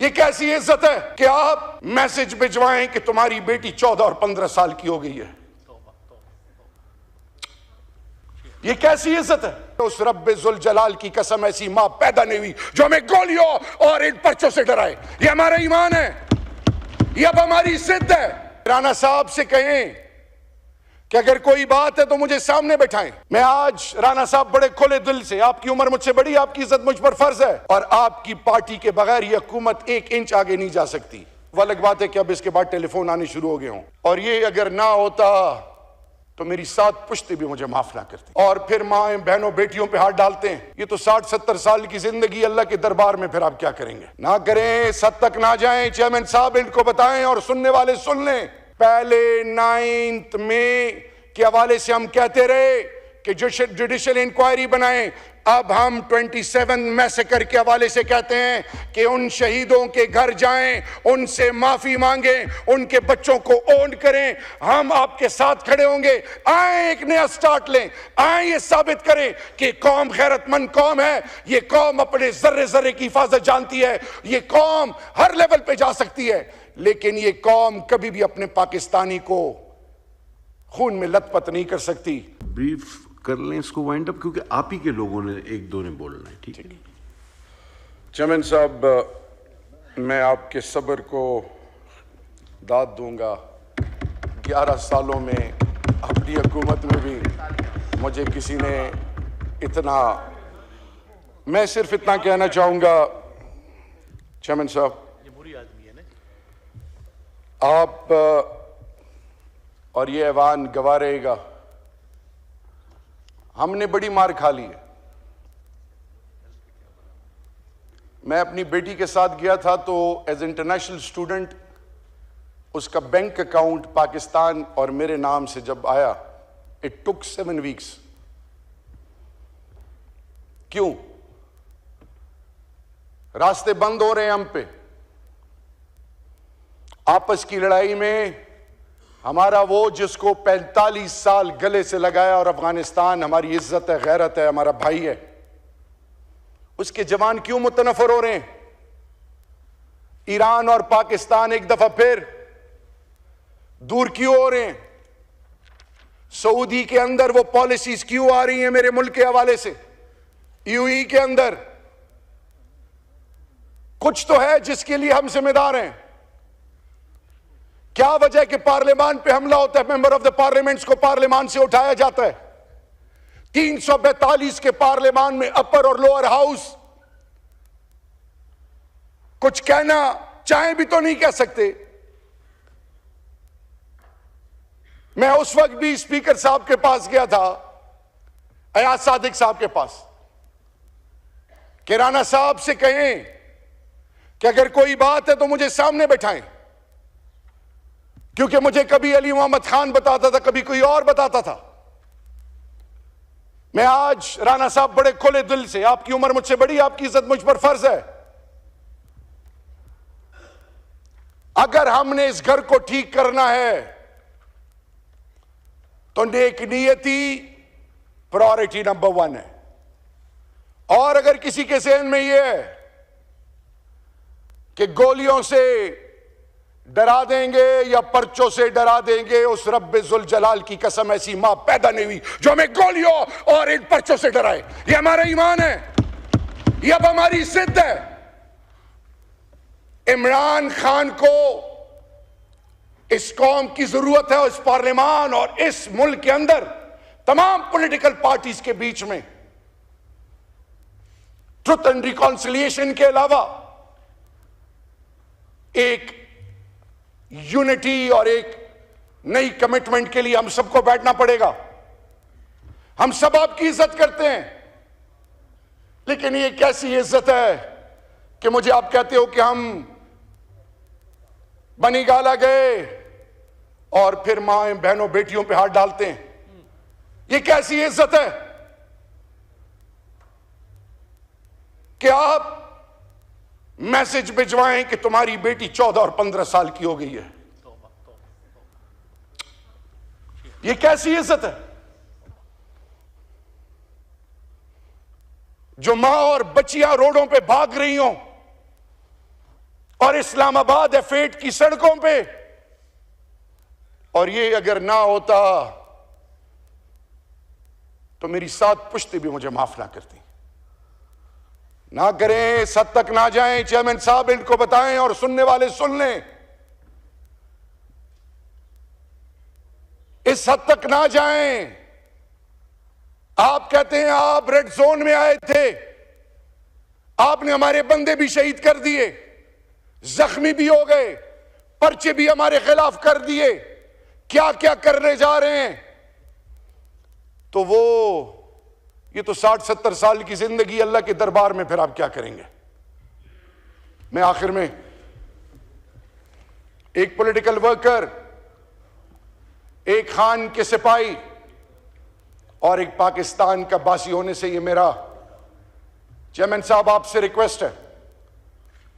ये कैसी इज्जत है कि आप मैसेज भिजवाएं कि तुम्हारी बेटी 14 और 15 साल की हो गई है? ये कैसी इज्जत है? उस रब्बे जुल जलाल की कसम, ऐसी मां पैदा नहीं हुई जो हमें गोलियों और इन पर्चों से डराए। ये हमारा ईमान है, ये अब हमारी जिद है। राना साहब से कहें कि अगर कोई बात है तो मुझे सामने बैठाएं। मैं आज राना साहब बड़े खुले दिल से, आपकी उम्र मुझसे बड़ी, आपकी इज्जत मुझ पर फर्ज है, और आपकी पार्टी के बगैर ये हुकूमत 1 इंच आगे नहीं जा सकती। वो अलग बात है कि अब इसके बाद टेलीफोन आने शुरू हो गए हों, और ये अगर ना होता तो मेरी 7 पुश्ते भी मुझे माफ ना करती। और फिर माएं बहनों बेटियों पे हाथ डालते हैं। ये तो 60-70 साल की जिंदगी अल्लाह के दरबार में, फिर आप क्या करेंगे? ना करें, सद तक ना जाएं। चेयरमैन साहब इनको बताएं और सुनने वाले सुन लें। पहले 9 मई के हवाले से हम कहते रहे कि जुडिशियल इंक्वायरी बनाएं। अब हम 27 मैसेकर के हवाले से कहते हैं कि उन शहीदों के घर जाएं, उनसे माफी मांगें, उनके बच्चों को ओन करें। हम आपके साथ खड़े होंगे। आए एक नया स्टार्ट लें, आए ये साबित करें कि कौम गैरतमंद कौम है। ये कौम अपने जर्रे जर्रे की हिफाजत जानती है। ये कौम हर लेवल पे जा सकती है, लेकिन ये कौम कभी भी अपने पाकिस्तानी को खून में लथपथ नहीं कर सकती। ब्रीफ कर लें इसको वाइंड अप, क्योंकि आप ही के लोगों ने 1-2 ने बोलना है। ठीक है चेयरमैन साहब, मैं आपके सब्र को दाद दूंगा। 11 सालों में अपनी हुकूमत में भी मुझे किसी ने इतना, मैं सिर्फ इतना कहना चाहूंगा चेयरमैन साहब, आप और ये ऐवान गवाह रहेगा, हमने बड़ी मार खा ली है। मैं अपनी बेटी के साथ गया था तो एज इंटरनेशनल स्टूडेंट उसका बैंक अकाउंट पाकिस्तान और मेरे नाम से जब आया, इट टुक 7 वीक्स। क्यों? रास्ते बंद हो रहे हैं हम पे। आपस की लड़ाई में हमारा वो जिसको 45 साल गले से लगाया, और अफगानिस्तान हमारी इज्जत है, गैरत है, हमारा भाई है, उसके जवान क्यों मुतनफर हो रहे हैं? ईरान और पाकिस्तान एक दफा फिर दूर क्यों हो रहे हैं? सऊदी के अंदर वो पॉलिसीज क्यों आ रही हैं मेरे मुल्क के हवाले से? यूएई के अंदर कुछ तो है जिसके लिए हम जिम्मेदार हैं। क्या वजह कि पार्लियामान पे हमला होता है, मेंबर ऑफ द पार्लियामेंट्स को पार्लियामान से उठाया जाता है? 342 के पार्लियामान में अपर और लोअर हाउस कुछ कहना चाहे भी तो नहीं कह सकते। मैं उस वक्त भी स्पीकर साहब के पास गया था, अयाज सादिक साहब के पास, कि राना साहब से कहें कि अगर कोई बात है तो मुझे सामने बैठाएं, क्योंकि मुझे कभी अली मोहम्मद खान बताता था, कभी कोई और बताता था। मैं आज राना साहब बड़े खुले दिल से, आपकी उम्र मुझसे बड़ी, आपकी इज्जत मुझ पर फर्ज है, अगर हमने इस घर को ठीक करना है तो नेक नियति प्रायोरिटी नंबर 1 है। और अगर किसी के ज़हन में यह है कि गोलियों से डरा देंगे या पर्चों से डरा देंगे, उस रब्बे जुल जलाल की कसम, ऐसी मां पैदा नहीं हुई जो हमें गोलियों और इन पर्चों से डराए। ये हमारा ईमान है, ये अब हमारी जिद है। इमरान खान को इस कौम की जरूरत है, इस पार्लियामान और इस मुल्क के अंदर तमाम पॉलिटिकल पार्टीज के बीच में ट्रुथ एंड रिकॉन्सिलिएशन के अलावा एक यूनिटी और एक नई कमिटमेंट के लिए हम सबको बैठना पड़ेगा। हम सब आपकी इज्जत करते हैं, लेकिन ये कैसी इज्जत है कि मुझे आप कहते हो कि हम बनी गाला गए और फिर मां बहनों बेटियों पे हाथ डालते हैं। ये कैसी इज्जत है कि आप मैसेज भिजवाएं कि तुम्हारी बेटी 14 और 15 साल की हो गई है? ये कैसी इज्जत है? जो मां और बच्चियां रोडों पे भाग रही हों, और इस्लामाबाद F8 की सड़कों पे। और ये अगर ना होता तो मेरी 7 पुश्ते भी मुझे माफ ना करती। ना करें, इस हद तक ना जाएं। चेयरमैन साहब इनको बताएं और सुनने वाले सुन लें, इस हद तक ना जाएं। आप कहते हैं आप रेड जोन में आए थे, आपने हमारे बंदे भी शहीद कर दिए, जख्मी भी हो गए, पर्चे भी हमारे खिलाफ कर दिए, क्या क्या करने जा रहे हैं। तो वो ये तो 60-70 साल की जिंदगी अल्लाह के दरबार में, फिर आप क्या करेंगे। मैं आखिर में, एक पॉलिटिकल वर्कर, एक खान के सिपाही और एक पाकिस्तान का बासी होने से ये मेरा चेयरमैन साहब आपसे रिक्वेस्ट है,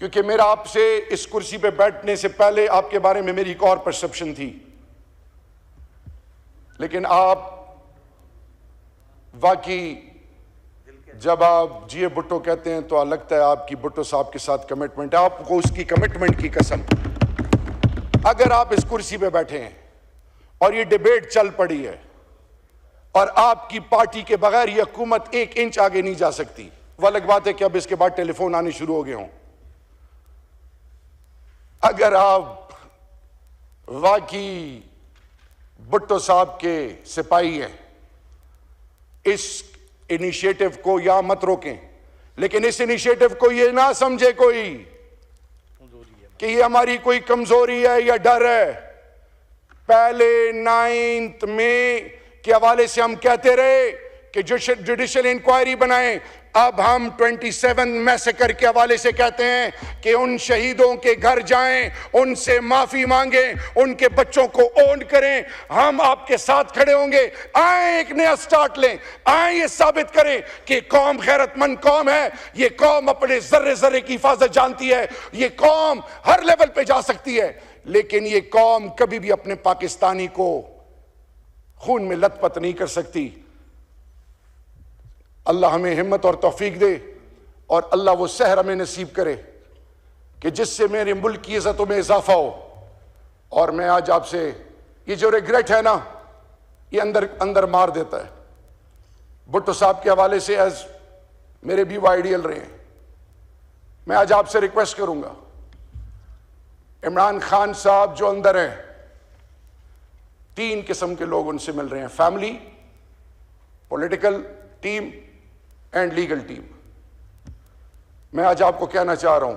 क्योंकि मेरा आपसे इस कुर्सी पे बैठने से पहले आपके बारे में मेरी एक और परसेप्शन थी, लेकिन आप वाकई जब आप जीए भुट्टो कहते हैं तो लगता है आपकी भुट्टो साहब के साथ कमिटमेंट है। आपको उसकी कमिटमेंट की कसम, अगर आप इस कुर्सी पे बैठे हैं और ये डिबेट चल पड़ी है और आपकी पार्टी के बगैर ये हुकूमत 1 इंच आगे नहीं जा सकती, वो अलग बात है कि अब इसके बाद टेलीफोन आने शुरू हो गए हों। अगर आप वाकई भुट्टो साहब के सिपाही हैं, इस इनिशिएटिव को या मत रोकें, लेकिन इस इनिशिएटिव को ये ना समझे कोई कि ये हमारी कोई कमजोरी है या डर है। पहले 9 मई के हवाले से हम कहते रहे कि जुडिशियल इंक्वायरी बनाएं, अब हम 27 मैसेकर के हवाले से कहते हैं कि उन शहीदों के घर जाएं, उनसे माफी मांगें, उनके बच्चों को ओन करें। हम आपके साथ खड़े होंगे। आए एक नया स्टार्ट लें, आए ये साबित करें कि कौम गैरतमंद कौम है, ये कौम अपने जर्रे जर्रे की हिफाजत जानती है, ये कौम हर लेवल पे जा सकती है, लेकिन ये कौम कभी भी अपने पाकिस्तानी को खून में लथपथ नहीं कर सकती। अल्लाह हमें हिम्मत और तौफीक दे और अल्लाह वो सहर हमें नसीब करे कि जिससे मेरे मुल्क की इज्जतों में इजाफा हो। और मैं आज आपसे, ये जो रिग्रेट है ना, ये अंदर अंदर मार देता है। भुट्टो साहब के हवाले से एज मेरे भी वो आइडियल रहे हैं। मैं आज आपसे रिक्वेस्ट करूंगा, इमरान खान साहब जो अंदर हैं, 3 किस्म के लोग उनसे मिल रहे हैं, family, political team and legal team. मैं आज आपको कहना चाह रहा हूं,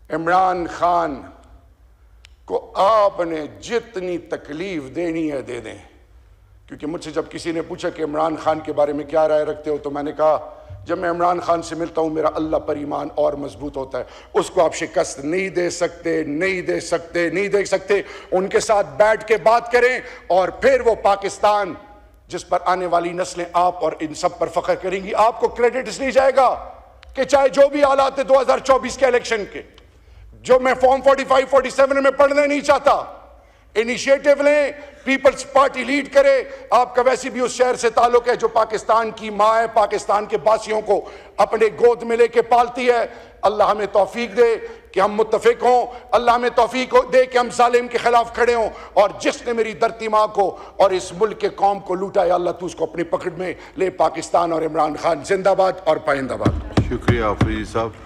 इमरान खान को आपने जितनी तकलीफ देनी है दे दें। क्योंकि मुझसे जब किसी ने पूछा कि इमरान खान के बारे में क्या राय रखते हो, तो मैंने कहा जब मैं इमरान खान से मिलता हूं मेरा अल्लाह पर ईमान और मजबूत होता है। उसको आप शिकस्त नहीं दे सकते, नहीं दे सकते, नहीं दे सकते। उनके साथ बैठ के बात करें और फिर वो पाकिस्तान जिस पर आने वाली नस्लें आप और इन सब पर फख्र करेंगी। आपको क्रेडिट इसलिए जाएगा कि चाहे जो भी हालात है 2024 के इलेक्शन के, जो मैं फॉर्म 45-47 में पढ़ना नहीं चाहता, इनिशिएटिव लें, पीपल्स पार्टी लीड करे। आपका वैसे भी उस शहर से ताल्लुक है जो पाकिस्तान की माँ है, पाकिस्तान के बासियों को अपने गोद में लेके पालती है। अल्लाह हमें तौफीक दे कि हम मुत्तफिक हों, अल्लाह हमें तौफीक दे कि हम जालिम के खिलाफ खड़े हों। और जिसने मेरी धरती माँ को और इस मुल्क के कौम को लूटा है, अल्लाह तू उसको अपनी पकड़ में ले। पाकिस्तान और इमरान खान जिंदाबाद और पाइंदाबाद। शुक्रिया आफरीदी साहब।